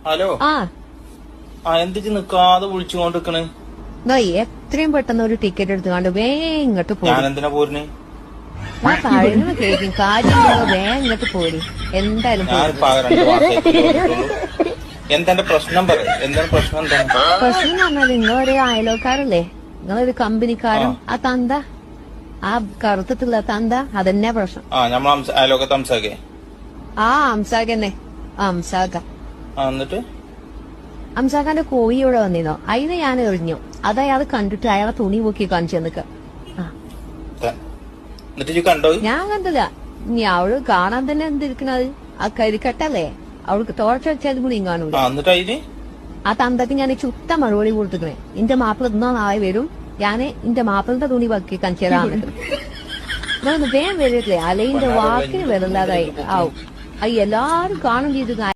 Hello ആ എന്തിച്ച് നിക്കാതെ വിളിച്ചുകൊണ്ടിരിക്കണ്? എത്രയും പെട്ടെന്ന് ഒരു ടിക്കറ്റ് എടുത്തുകൊണ്ട് വേഗം ഇങ്ങോട്ട് പോയി. ഞാൻ എന്തിനാ പോരുന്നേ? ഞാൻ പറയുന്നത് കേൾക്കും. കാര്യം വേഗം ഇങ്ങോട്ട് പോരി. എന്തായാലും ഞാനിപ്പോ 2 മാസമായിട്ടുള്ളൂ. എന്തെന്റെ പ്രശ്നം പറ. എന്താണ് പ്രശ്നം? എന്താണ് പ്രശ്നം എന്ന് പറഞ്ഞാൽ നിങ്ങളൊരു അയലോക്കാരല്ലേ, നിങ്ങളൊരു കമ്പനിക്കാരും ആ തന്ത, ആ കറുത്തിട്ടുള്ള തന്ത, അതന്നെ പ്രശ്നം. നമ്മൾ അയലോക്കത്ത് അംസാക്കേ. അംസാഖന്നെ അംസാഖ. എന്നിട്ട് അംസാഖാന്റെ കോഴി ഇവിടെ വന്നിരുന്നോ, അതിനെ ഞാൻ എറിഞ്ഞു. അത് അയാൾ കണ്ടിട്ട് അയാളെ തുണി പൊക്കി കാണിച്ചു നിക്ക. കണ്ടോ? ഞാൻ കണ്ടില്ല. ഇനി അവള് കാണാൻ തന്നെ എന്തിരിക്കണത്, ആ കരിക്കട്ടല്ലേ, അവൾക്ക് തോർച്ച വെച്ചാൽ കൂടി കാണൂല. ആ തന്തക്ക് ഞാൻ ചുത്ത മറുപടി കൊടുത്തിക്കണേ. എന്റെ മാപ്പിള ഇന്നോ നാളെ വരും, ഞാന് എന്റെ മാപ്പിളിന്റെ തുണി പൊക്കി കാണിച്ചതാണ്. വേഗം വരില്ലേ, അലയിന്റെ വാക്കിന് വരില്ലാതായി ആവും. എല്ലാരും കാണും ചെയ്ത്